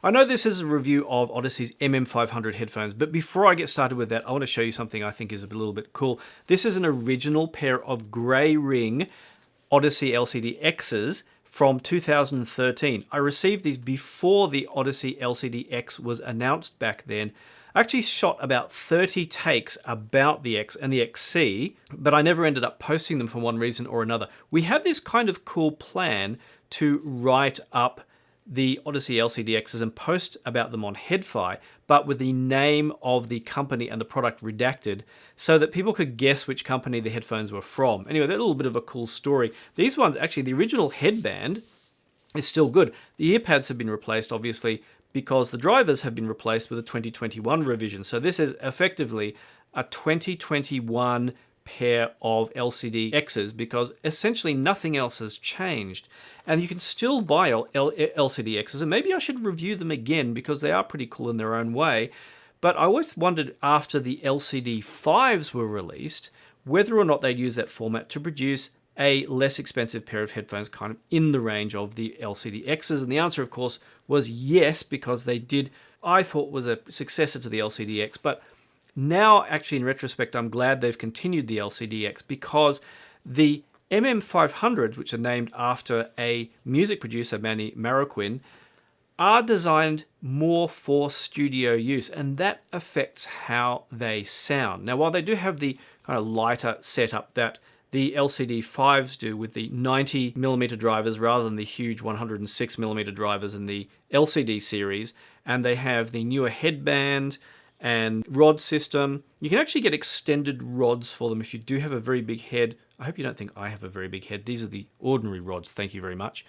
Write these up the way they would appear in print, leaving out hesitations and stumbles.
I know this is a review of Audeze's MM500 headphones, but before I get started with that, I want to show you something I think is a little bit cool. This is an original pair of grey ring Audeze LCD X's from 2013. I received these before the Audeze LCD X was announced back then. I actually shot about 30 takes about the X and the XC, but I never ended up posting them for one reason or another. We had this kind of cool plan to write up the Audeze LCD X's and post about them on HEDDPHONE, but with the name of the company and the product redacted so that people could guess which company the headphones were from. Anyway, that's a little bit of a cool story. These ones, actually, the original headband is still good. The ear pads have been replaced, obviously, because the drivers have been replaced with a 2021 revision. So this is effectively a 2021 pair of LCD X's because essentially nothing else has changed. And you can still buy LCD X's, and maybe I should review them again because they are pretty cool in their own way. But I always wondered after the LCD 5s were released, whether or not they'd use that format to produce a less expensive pair of headphones kind of in the range of the LCD X's. And the answer, of course, was yes, because they did, I thought, was a successor to the LCD X. But now, actually, in retrospect, I'm glad they've continued the LCD X because the MM500s, which are named after a music producer, Manny Marroquin, are designed more for studio use, and that affects how they sound. Now, while they do have the kind of lighter setup that the LCD 5s do with the 90mm drivers rather than the huge 106mm drivers in the LCD series, and they have the newer headband and rod system. You can actually get extended rods for them if you do have a very big head. I hope you don't think I have a very big head. These are the ordinary rods, thank you very much.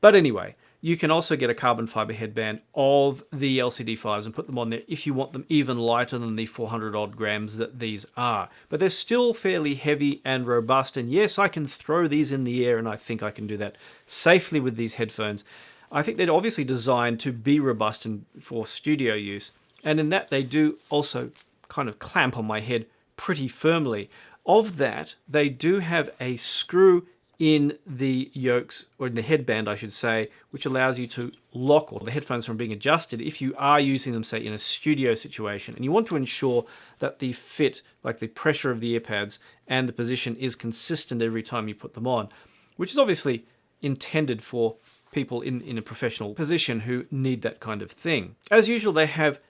But anyway, you can also get a carbon fiber headband of the LCD 5s and put them on there if you want them even lighter than the 400 odd grams that these are. But they're still fairly heavy and robust, and yes, I can throw these in the air, and I think I can do that safely with these headphones. I think they're obviously designed to be robust and for studio use. And in that, they do also kind of clamp on my head pretty firmly. Of that, they do have a screw in the yokes, or in the headband, I should say, which allows you to lock the headphones from being adjusted if you are using them, say, in a studio situation. And you want to ensure that the fit, like the pressure of the ear pads and the position, is consistent every time you put them on, which is obviously intended for people in a professional position who need that kind of thing. As usual, they have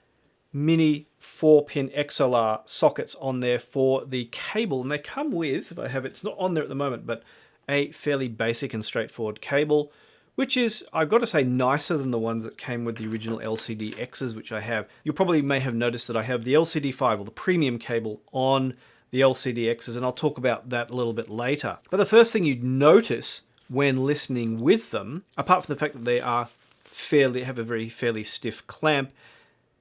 mini 4-pin XLR sockets on there for the cable, and they come with, if I have it, it's not on there at the moment, but a fairly basic and straightforward cable, which is, I've got to say, nicer than the ones that came with the original LCD X's, which I have. You probably may have noticed that I have the LCD 5, or the premium cable, on the LCD X's, and I'll talk about that a little bit later. But the first thing you'd notice when listening with them, apart from the fact that they are have a very fairly stiff clamp,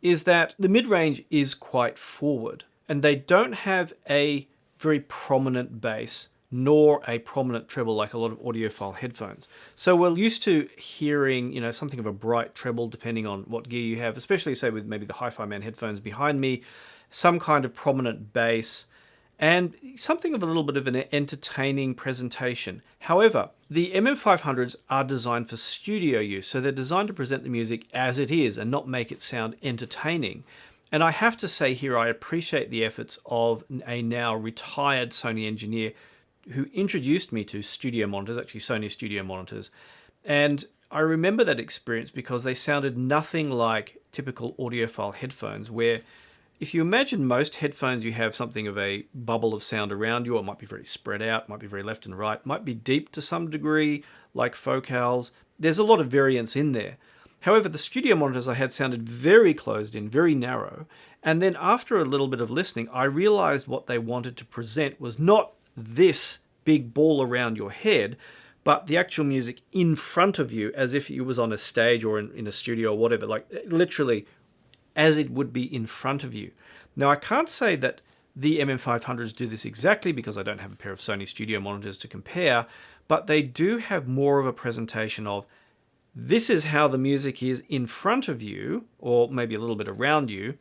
is that the mid-range is quite forward, and they don't have a very prominent bass nor a prominent treble like a lot of audiophile headphones. So we're used to hearing, something of a bright treble depending on what gear you have, especially say with maybe the Hi-Fi Man headphones behind me, some kind of prominent bass, and something of a little bit of an entertaining presentation. However, the MM500s are designed for studio use, so they're designed to present the music as it is and not make it sound entertaining. And I have to say here, I appreciate the efforts of a now retired Sony engineer who introduced me to studio monitors, actually Sony studio monitors. And I remember that experience because they sounded nothing like typical audiophile headphones, where if you imagine most headphones, you have something of a bubble of sound around you, or it might be very spread out, might be very left and right, might be deep to some degree, like focals. There's a lot of variance in there. However, the studio monitors I had sounded very closed in, very narrow. And then after a little bit of listening, I realized what they wanted to present was not this big ball around your head, but the actual music in front of you, as if it was on a stage or in a studio or whatever, like literally as it would be in front of you. Now, I can't say that the MM500s do this exactly because I don't have a pair of Sony studio monitors to compare, but they do have more of a presentation of this is how the music is in front of you, or maybe a little bit around you,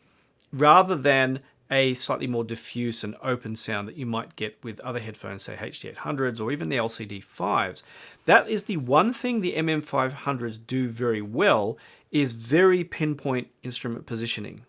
rather than a slightly more diffuse and open sound that you might get with other headphones, say HEDDPHONE or even the LCD 5s. That is the one thing the MM500s do very well, is very pinpoint instrument positioning.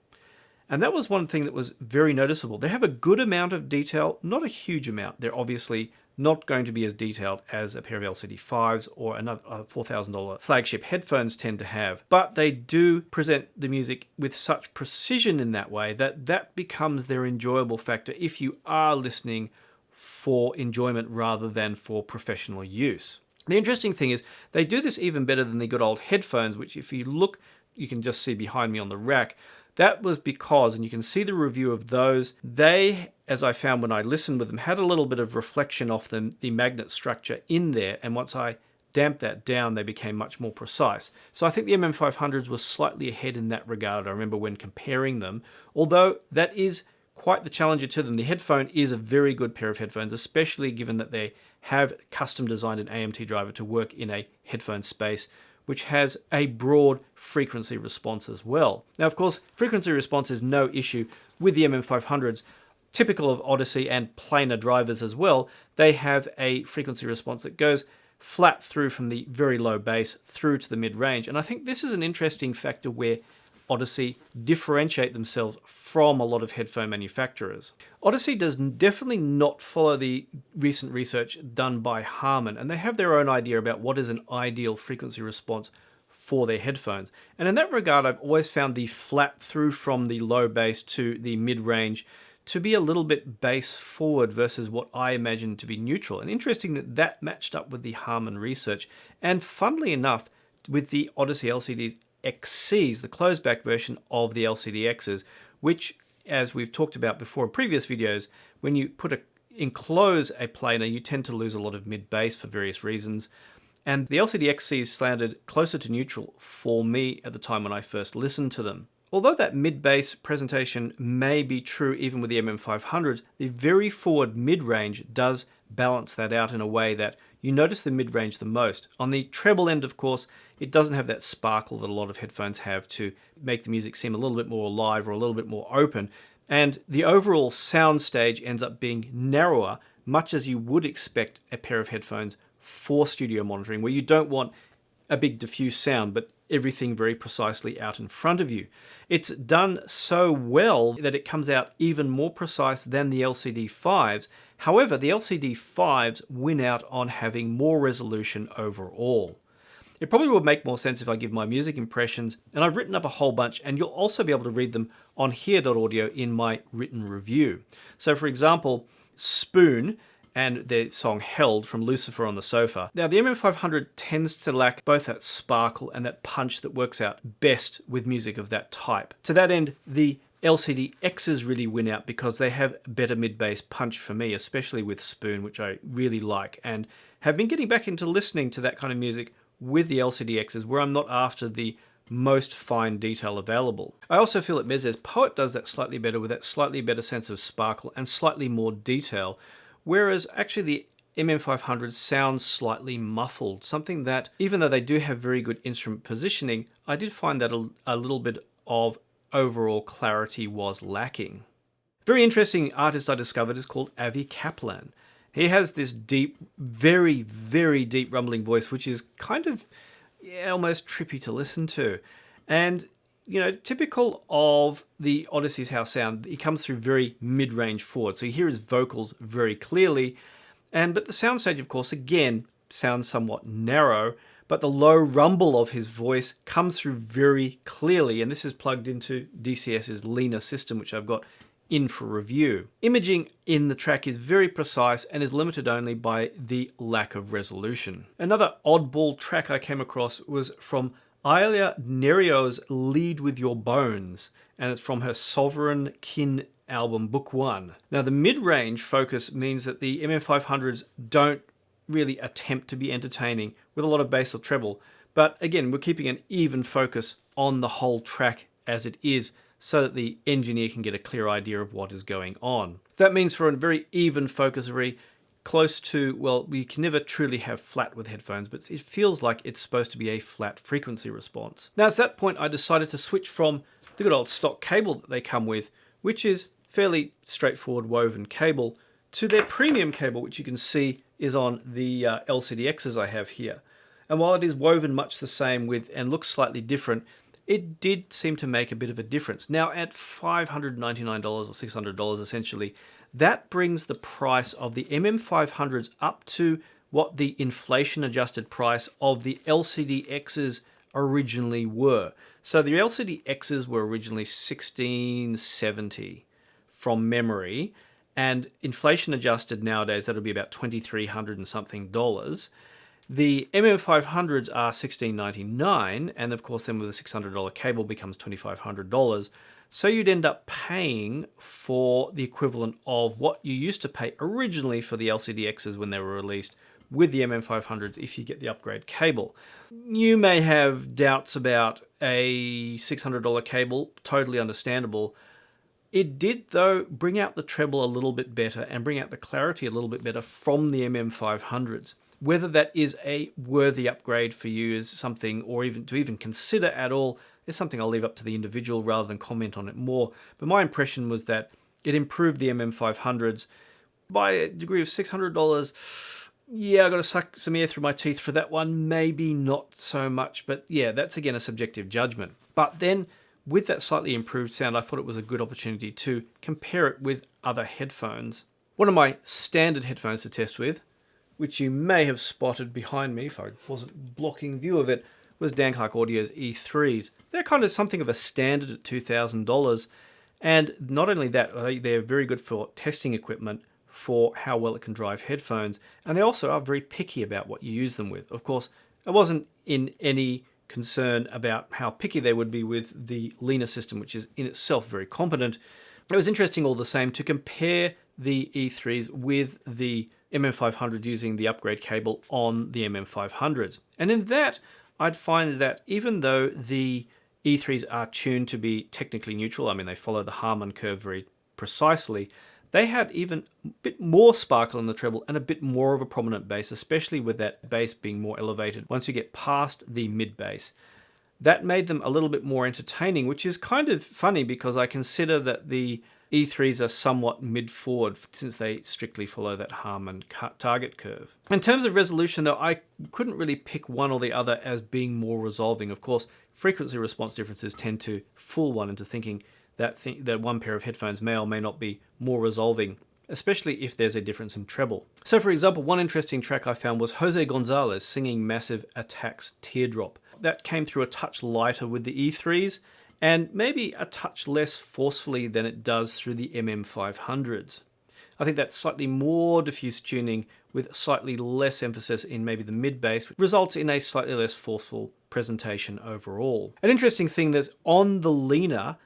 And that was one thing that was very noticeable. They have a good amount of detail, not a huge amount. They're obviously not going to be as detailed as a pair of LCD5s or another $4,000 flagship headphones tend to have. But they do present the music with such precision in that way that that becomes their enjoyable factor if you are listening for enjoyment rather than for professional use. The interesting thing is they do this even better than the good old headphones, which if you look, you can just see behind me on the rack. That was because, and you can see the review of those, they, as I found when I listened with them, had a little bit of reflection off them, the magnet structure in there. And once I damped that down, they became much more precise. So I think the MM500s were slightly ahead in that regard. I remember when comparing them, although that is quite the challenger to them. The headphone is a very good pair of headphones, especially given that they have custom designed an AMT driver to work in a headphone space, which has a broad frequency response as well. Now, of course, frequency response is no issue with the MM500s. Typical of Audeze and planar drivers as well, they have a frequency response that goes flat through from the very low bass through to the mid-range. And I think this is an interesting factor where Audeze differentiate themselves from a lot of headphone manufacturers. Audeze does definitely not follow the recent research done by Harman, and they have their own idea about what is an ideal frequency response for their headphones. And in that regard, I've always found the flat through from the low bass to the mid-range to be a little bit bass forward versus what I imagine to be neutral. And interesting that that matched up with the Harman research. And funnily enough, with the Audeze LCDs XCs, the closed back version of the LCD-Xs, which, as we've talked about before in previous videos, when you enclose a planar, you tend to lose a lot of mid-bass for various reasons. And the LCD-XCs sounded closer to neutral for me at the time when I first listened to them. Although that mid-bass presentation may be true even with the MM500s, the very forward mid-range does balance that out in a way that you notice the mid-range the most. On the treble end, of course, it doesn't have that sparkle that a lot of headphones have to make the music seem a little bit more alive or a little bit more open. And the overall sound stage ends up being narrower, much as you would expect a pair of headphones for studio monitoring, where you don't want a big diffuse sound, but everything very precisely out in front of you. It's done so well that it comes out even more precise than the LCD5s. However, the LCD5s win out on having more resolution overall. It probably would make more sense if I give my music impressions, and I've written up a whole bunch, and you'll also be able to read them on here.audio in my written review. So for example, Spoon and their song Held from Lucifer on the Sofa. Now the MM500 tends to lack both that sparkle and that punch that works out best with music of that type. To that end, the LCD-Xs really win out because they have better mid-bass punch for me, especially with Spoon, which I really like, and have been getting back into listening to that kind of music with the LCD-Xs where I'm not after the most fine detail available. I also feel that Mez's Poet does that slightly better with that slightly better sense of sparkle and slightly more detail, whereas actually the MM500 sounds slightly muffled, something that, even though they do have very good instrument positioning, I did find that a little bit of overall clarity was lacking. Very interesting artist I discovered is called Avi Kaplan. He has this deep, very, very deep rumbling voice, which is kind of almost trippy to listen to. And you know, typical of the Audeze's house sound, he comes through very mid-range forward. So you hear his vocals very clearly. But the soundstage, of course, again, sounds somewhat narrow, but the low rumble of his voice comes through very clearly. And this is plugged into DCS's Lena system, which I've got in for review. Imaging in the track is very precise and is limited only by the lack of resolution. Another oddball track I came across was from Alia Nerio's Lead With Your Bones, and it's from her Sovereign Kin album Book 1. Now the mid-range focus means that the MM500s don't really attempt to be entertaining with a lot of bass or treble, but again we're keeping an even focus on the whole track as it is so that the engineer can get a clear idea of what is going on. That means for a very even focus, very close to, well, we can never truly have flat with headphones, but it feels like it's supposed to be a flat frequency response. Now, at that point, I decided to switch from the good old stock cable that they come with, which is fairly straightforward woven cable, to their premium cable, which you can see is on the LCD-Xs I have here. And while it is woven much the same with and looks slightly different, it did seem to make a bit of a difference. Now at $599 or $600 essentially, that brings the price of the MM500s up to what the inflation adjusted price of the LCD-Xs originally were. So the LCD-Xs were originally $1,670 from memory, and inflation adjusted nowadays that'll be about $2,300 and something dollars. The MM500s are $1,699, and of course then with a $600 cable becomes $2,500. So you'd end up paying for the equivalent of what you used to pay originally for the LCD-Xs when they were released with the MM500s if you get the upgrade cable. You may have doubts about a $600 cable, totally understandable. It did, though, bring out the treble a little bit better and bring out the clarity a little bit better from the MM500s. Whether that is a worthy upgrade for you is something, or even to even consider at all, is something I'll leave up to the individual rather than comment on it more. But my impression was that it improved the MM500s by a degree of $600. Yeah, I got to suck some air through my teeth for that one. Maybe not so much, but yeah, that's again a subjective judgment. But then with that slightly improved sound, I thought it was a good opportunity to compare it with other headphones. One of my standard headphones to test with, which you may have spotted behind me if I wasn't blocking view of it, was Dan Clark Audio's E3s. They're kind of something of a standard at $2,000. And not only that, they're very good for testing equipment for how well it can drive headphones. And they also are very picky about what you use them with. Of course, I wasn't in any concern about how picky they would be with the Lena system, which is in itself very competent. It was interesting all the same to compare the E3s with the MM500 using the upgrade cable on the MM500s. And in that, I'd find that even though the E3s are tuned to be technically neutral, I mean, they follow the Harman curve very precisely, they had even a bit more sparkle in the treble and a bit more of a prominent bass, especially with that bass being more elevated once you get past the mid bass. That made them a little bit more entertaining, which is kind of funny because I consider that the E3s are somewhat mid-forward since they strictly follow that Harman target curve. In terms of resolution though, I couldn't really pick one or the other as being more resolving. Of course, frequency response differences tend to fool one into thinking that one pair of headphones may or may not be more resolving, especially if there's a difference in treble. So for example, one interesting track I found was Jose Gonzalez singing Massive Attack's Teardrop. That came through a touch lighter with the E3s, and maybe a touch less forcefully than it does through the MM500s. I think that slightly more diffuse tuning with slightly less emphasis in maybe the mid bass results in a slightly less forceful presentation overall. An interesting thing that's on the Lena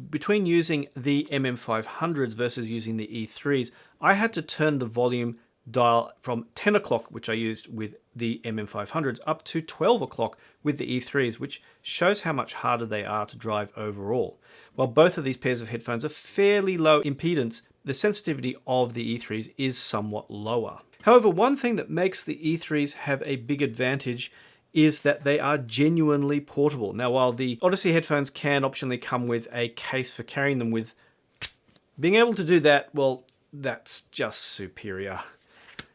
between using the MM500s versus using the E3s, I had to turn the volume dial from 10 o'clock, which I used with the MM500s, up to 12 o'clock with the E3s, which shows how much harder they are to drive overall. While both of these pairs of headphones are fairly low impedance, the sensitivity of the E3s is somewhat lower. However, one thing that makes the E3s have a big advantage is that they are genuinely portable. Now, while the Audeze headphones can optionally come with a case for carrying them with, being able to do that, well, that's just superior.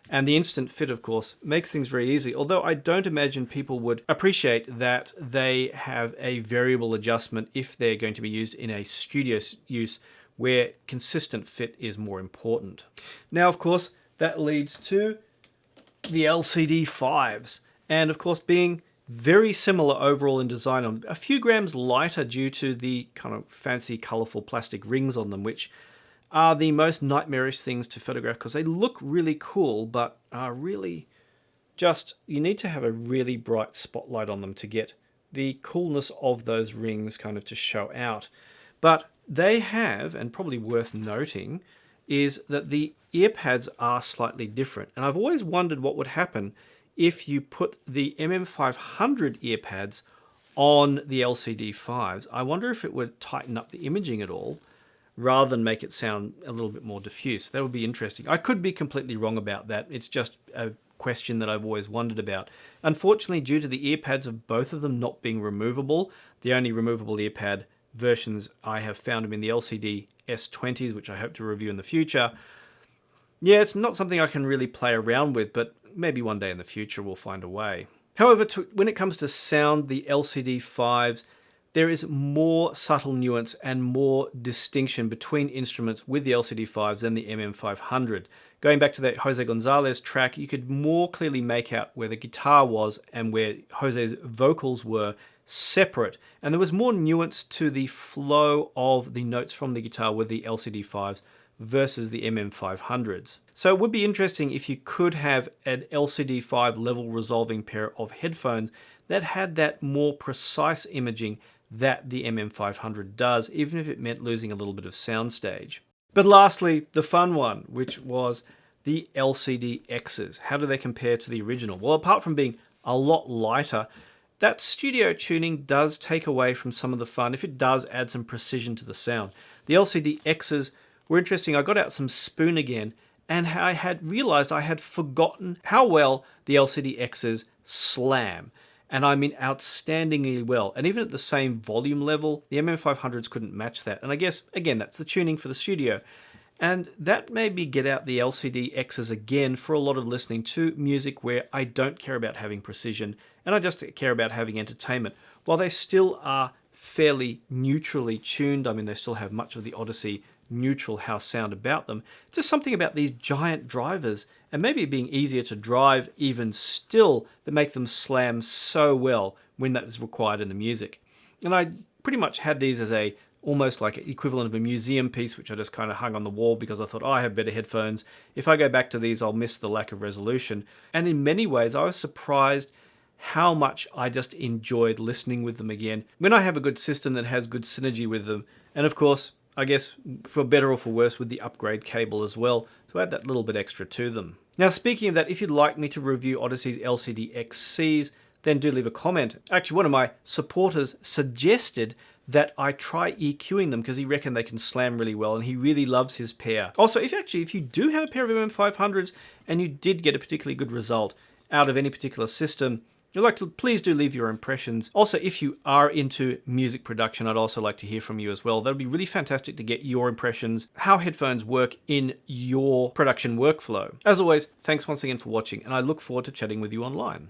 And the instant fit, of course, makes things very easy, although I don't imagine people would appreciate that they have a variable adjustment if they're going to be used in a studio use where consistent fit is more important. Now, of course, that leads to the LCD5s. And of course, being very similar overall in design, a few grams lighter due to the kind of fancy, colorful plastic rings on them, which are the most nightmarish things to photograph because they look really cool, but are really just, you need to have a really bright spotlight on them to get the coolness of those rings kind of to show out. But they have, and probably worth noting, is that the ear pads are slightly different. And I've always wondered what would happen if you put the MM500 ear pads on the LCD5s. I wonder if it would tighten up the imaging at all, rather than make it sound a little bit more diffuse. That would be interesting. I could be completely wrong about that. It's just a question that I've always wondered about. Unfortunately, due to the ear pads of both of them not being removable, the only removable ear pad versions I have found them in the LCD S20s, which I hope to review in the future. Yeah, it's not something I can really play around with, but maybe one day in the future we'll find a way. However, when it comes to sound, the LCD5s there is more subtle nuance and more distinction between instruments with the LCD5s than the MM500. Going back to that Jose Gonzalez track, you could more clearly make out where the guitar was and where Jose's vocals were separate. And there was more nuance to the flow of the notes from the guitar with the LCD5s versus the MM500s. So it would be interesting if you could have an LCD5 level resolving pair of headphones that had that more precise imaging that the MM500 does, even if it meant losing a little bit of soundstage. But lastly, the fun one, which was the LCD-Xs. How do they compare to the original? Well, apart from being a lot lighter, that studio tuning does take away from some of the fun if it does add some precision to the sound. The LCD-Xs were interesting. I got out some spoon again, and I had realized I had forgotten how well the LCD-Xs slam. And I mean outstandingly well. And even at the same volume level, the MM500s couldn't match that. And I guess, again, that's the tuning for the studio. And that made me get out the LCD-Xs again for a lot of listening to music where I don't care about having precision, and I just care about having entertainment. While they still are fairly neutrally tuned, I mean, they still have much of the Audeze neutral house sound about them, just something about these giant drivers, and maybe it being easier to drive even still, that make them slam so well when that is required in the music. And I pretty much had these as a almost like an equivalent of a museum piece, which I just kind of hung on the wall because I thought, oh, I have better headphones. If I go back to these, I'll miss the lack of resolution. And in many ways, I was surprised how much I just enjoyed listening with them again when I have a good system that has good synergy with them. And of course, I guess for better or for worse, with the upgrade cable as well, to add that little bit extra to them. Now, speaking of that, if you'd like me to review Audeze's LCD-XCs, then do leave a comment. Actually, one of my supporters suggested that I try EQing them because he reckoned they can slam really well, and he really loves his pair. Also, if you do have a pair of MM500s and you did get a particularly good result out of any particular system, you'd like to please do leave your impressions. Also, if you are into music production, I'd also like to hear from you as well. That'd be really fantastic to get your impressions, how headphones work in your production workflow. As always, thanks once again for watching, and I look forward to chatting with you online.